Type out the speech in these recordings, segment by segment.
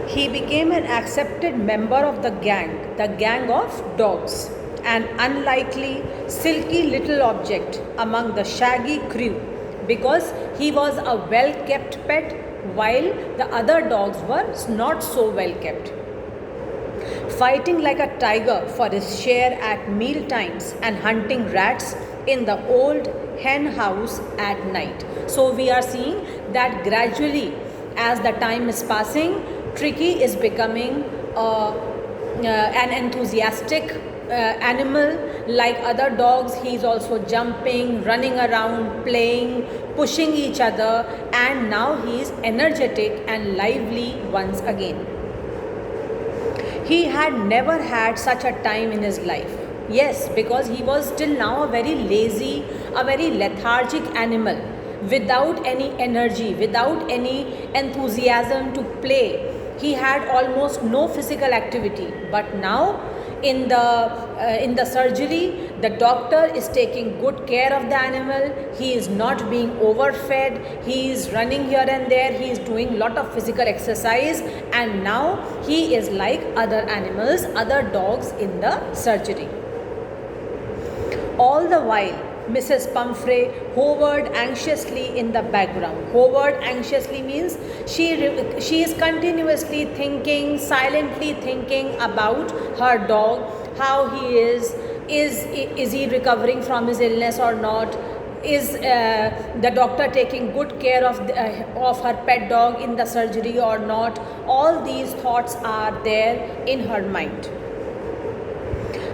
He became an accepted member of the gang of dogs, an unlikely, silky little object among the shaggy crew because he was a well kept pet while the other dogs were not so well kept. Fighting like a tiger for his share at meal times and hunting rats in the old hen house at night. So we are seeing that gradually, as the time is passing, Tricky is becoming an enthusiastic animal like other dogs. He is also jumping, running around, playing, pushing each other, and now he is energetic and lively once again. He had never had such a time in his life. Yes, because he was till now a very lazy, a very lethargic animal without any energy, without any enthusiasm to play. He had almost no physical activity. But now in the surgery, the doctor is taking good care of the animal. He is not being overfed. He is running here and there. He is doing lot of physical exercise, and now he is like other animals, other dogs in the surgery. All the while, Mrs. Pumphrey hovered anxiously in the background. Hovered anxiously means she is continuously thinking, silently thinking about her dog, how he is he recovering from his illness or not? Is the doctor taking good care of her pet dog in the surgery or not? All these thoughts are there in her mind,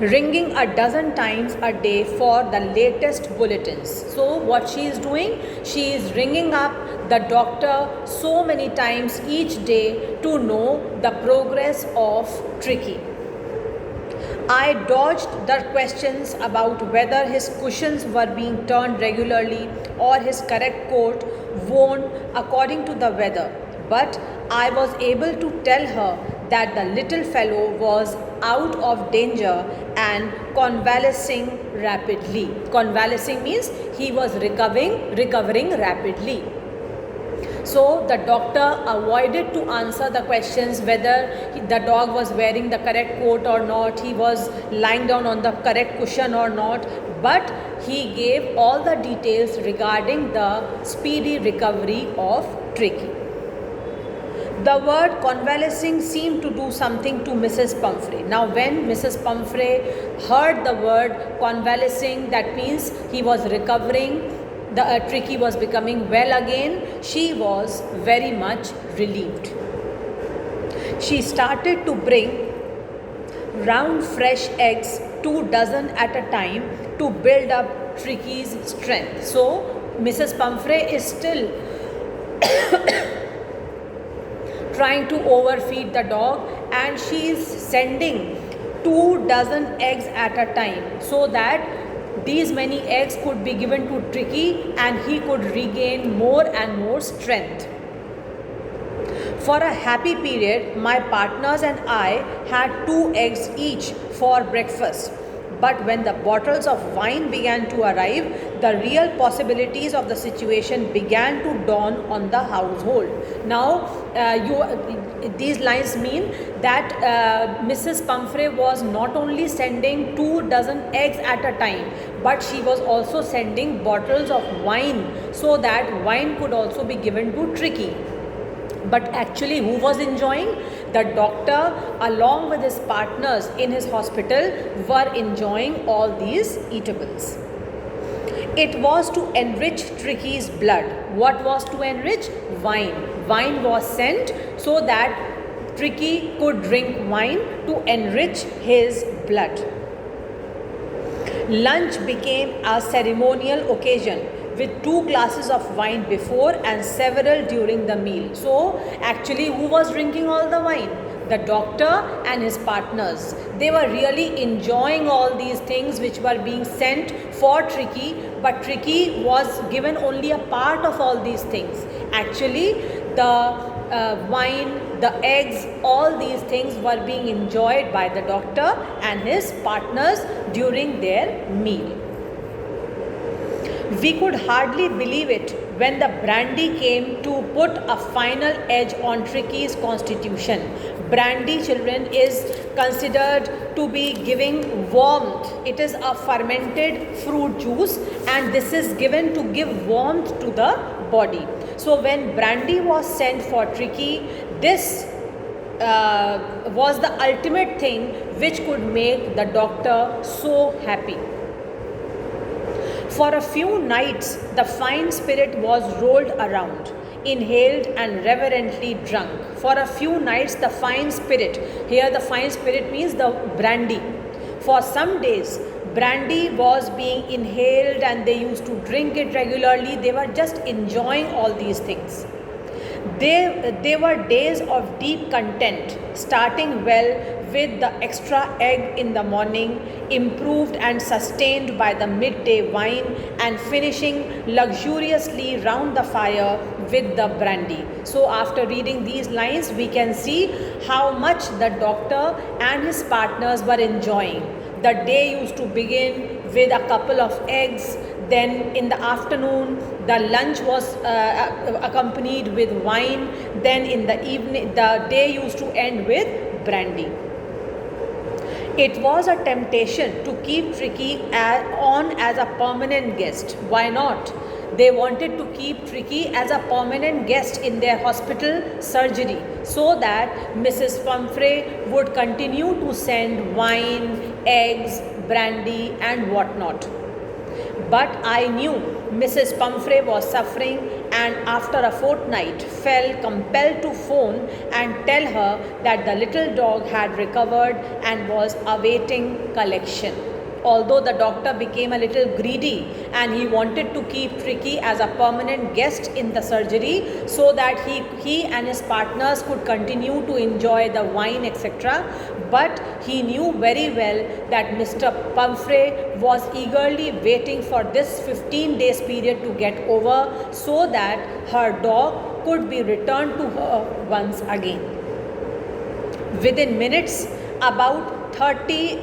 ringing a dozen times a day for the latest bulletins. So what she is doing, she is ringing up the doctor so many times each day to know the progress of Tricky. I dodged the questions about whether his cushions were being turned regularly or his correct coat worn according to the weather, but I was able to tell her that the little fellow was out of danger and convalescing rapidly. Convalescing means he was recovering rapidly. So the doctor avoided to answer the questions whether the dog was wearing the correct coat or not, he was lying down on the correct cushion or not, but he gave all the details regarding the speedy recovery of Tricky. The word convalescing seemed to do something to Mrs. Pumphrey. Now when Mrs. Pumphrey heard the word convalescing, that means he was recovering, the Tricky was becoming well again, she was very much relieved. She started to bring round fresh eggs, 2 dozen at a time, to build up Tricky's strength. So Mrs. Pumphrey is still trying to overfeed the dog, and she is sending 2 dozen eggs at a time so that these many eggs could be given to Tricky and he could regain more and more strength. For a happy period, my partners and I had 2 eggs each for breakfast. But when the bottles of wine began to arrive, the real possibilities of the situation began to dawn on the household. Now, these lines mean that Mrs. Pumphrey was not only sending 2 dozen eggs at a time, but she was also sending bottles of wine so that wine could also be given to Tricky. But actually, who was enjoying? The doctor, along with his partners in his hospital, were enjoying all these eatables. It was to enrich Tricky's blood. What was to enrich? Wine. Wine was sent so that Tricky could drink wine to enrich his blood. Lunch became a ceremonial occasion with 2 glasses of wine before and several during the meal. So actually, who was drinking all the wine? The doctor and his partners. They were really enjoying all these things which were being sent for Tricky, but Tricky was given only a part of all these things. Actually, the wine, the eggs, all these things were being enjoyed by the doctor and his partners during their meal. We could hardly believe it when the brandy came to put a final edge on Tricky's constitution. Brandy, children, is considered to be giving warmth. It is a fermented fruit juice, and this is given to give warmth to the body. So when brandy was sent for Tricky, this was the ultimate thing which could make the doctor so happy. For a few nights, the fine spirit was rolled around, inhaled and reverently drunk. For a few nights, the fine spirit, here the fine spirit means the brandy. For some days, brandy was being inhaled and they used to drink it regularly. They were just enjoying all these things. They were days of deep content, starting well with the extra egg in the morning, improved and sustained by the midday wine, and finishing luxuriously round the fire with the brandy. So after reading these lines, we can see how much the doctor and his partners were enjoying. The day used to begin with a couple of eggs. Then in the afternoon, the lunch was accompanied with wine. Then in the evening, the day used to end with brandy. It was a temptation to keep Tricky on as a permanent guest. Why not? They wanted to keep Tricky as a permanent guest in their hospital surgery so that Mrs. Pumphrey would continue to send wine, eggs, brandy and whatnot. But I knew Mrs. Pumphrey was suffering, and after a fortnight felt compelled to phone and tell her that the little dog had recovered and was awaiting collection. Although the doctor became a little greedy and he wanted to keep Tricky as a permanent guest in the surgery so that he and his partners could continue to enjoy the wine, etc. But he knew very well that Mr. Pumphrey was eagerly waiting for this 15 days period to get over so that her dog could be returned to her once again. Within minutes, about 30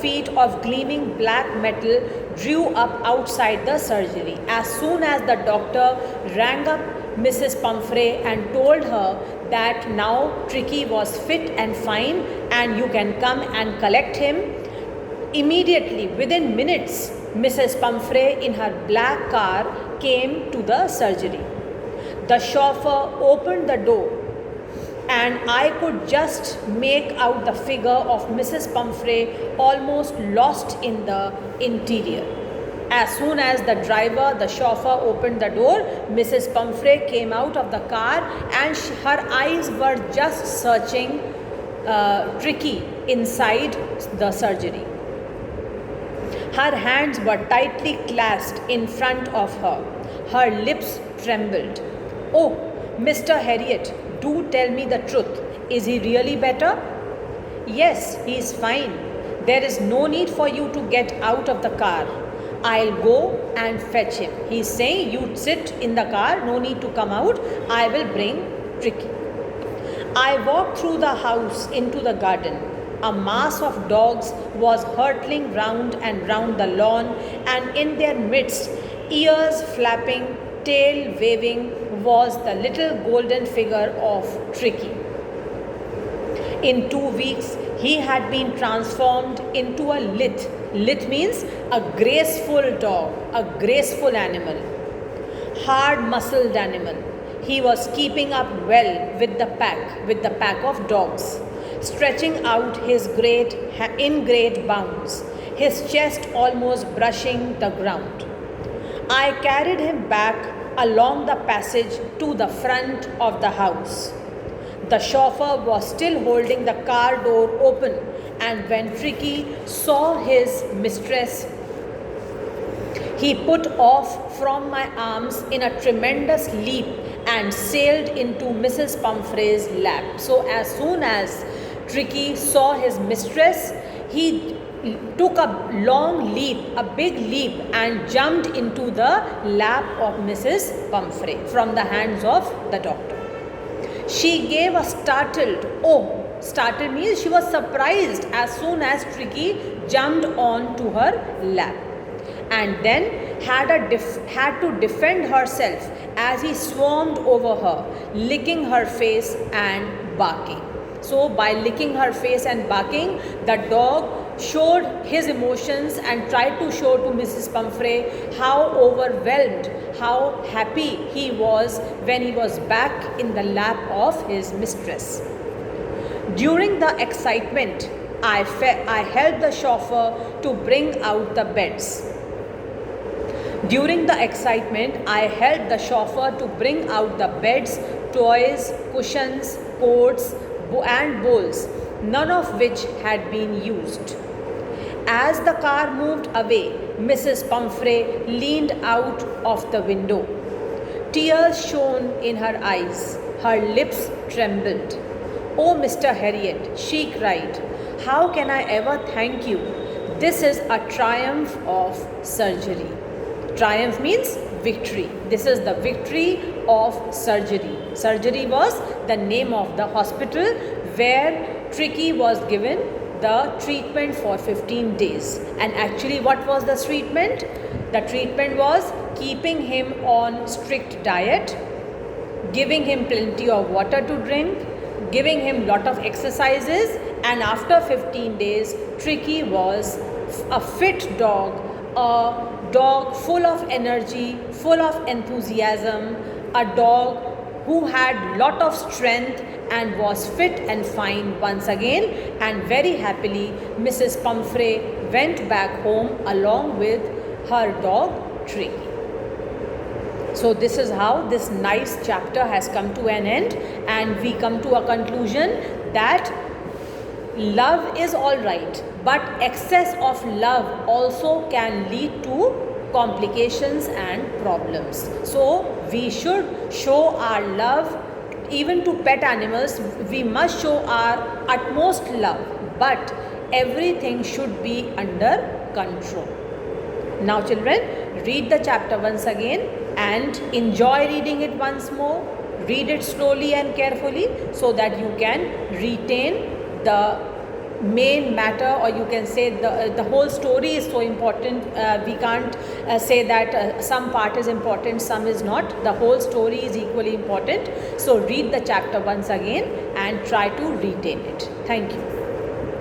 feet of gleaming black metal drew up outside the surgery. As soon as the doctor rang up Mrs. Pumphrey and told her that now Tricky was fit and fine and you can come and collect him, immediately within minutes, Mrs. Pumphrey in her black car came to the surgery. The chauffeur opened the door, and I could just make out the figure of Mrs. Pumphrey almost lost in the interior. As soon as the chauffeur opened the door, Mrs. Pumphrey came out of the car and her eyes were just searching Tricky inside the surgery. Her hands were tightly clasped in front of her. Her lips trembled. "Oh, Mr. Harriet, do tell me the truth. Is he really better?" "Yes, he is fine. There is no need for you to get out of the car. I'll go and fetch him. He's saying you sit in the car, no need to come out. I will bring Tricky." I walked through the house into the garden. A mass of dogs was hurtling round and round the lawn, and in their midst, ears flapping, tail waving, was the little golden figure of Tricky. In 2 weeks, he had been transformed into a lith. Lith means a graceful dog, a graceful animal, hard-muscled animal. He was keeping up well with the pack of dogs, stretching out in great bounds, his chest almost brushing the ground. I carried him back along the passage to the front of the house. The chauffeur was still holding the car door open, and when Tricky saw his mistress, he put off from my arms in a tremendous leap and sailed into Mrs. Pumphrey's lap. So as soon as Tricky saw his mistress, he took a long leap, a big leap, and jumped into the lap of Mrs. Pumphrey from the hands of the doctor. She gave a startled, startled means she was surprised as soon as Tricky jumped on to her lap. and then had to defend herself as he swarmed over her, licking her face and barking. So by licking her face and barking, the dog showed his emotions and tried to show to Mrs. Pumphrey how overwhelmed, how happy he was when he was back in the lap of his mistress. During the excitement, I helped the chauffeur to bring out the beds. During the excitement, I helped the chauffeur to bring out the beds, toys, cushions, coats, and bowls, none of which had been used. As the car moved away, Mrs. Pumphrey leaned out of the window. Tears shone in her eyes. Her lips trembled. "Oh, Mr. Harriet," she cried, "how can I ever thank you? This is a triumph of surgery." Triumph means victory. This is the victory of surgery. Surgery was the name of the hospital where Tricky was given the treatment for 15 days. And actually, what was the treatment? The treatment was keeping him on strict diet, giving him plenty of water to drink, giving him lot of exercises, and after 15 days, Tricky was a fit dog, a dog full of energy, full of enthusiasm, a dog who had lot of strength and was fit and fine once again. And very happily, Mrs. Pumphrey went back home along with her dog Tricky. So this is how this nice chapter has come to an end, and we come to a conclusion that love is all right, but excess of love also can lead to complications and problems. So we should show our love even to pet animals. We must show our utmost love, but everything should be under control. Now children, read the chapter once again and enjoy reading it once more. Read it slowly and carefully so that you can retain the main matter, or you can say the whole story is so important. We can't say that some part is important, some is not. The whole story is equally important. So read the chapter once again and try to retain it. Thank you.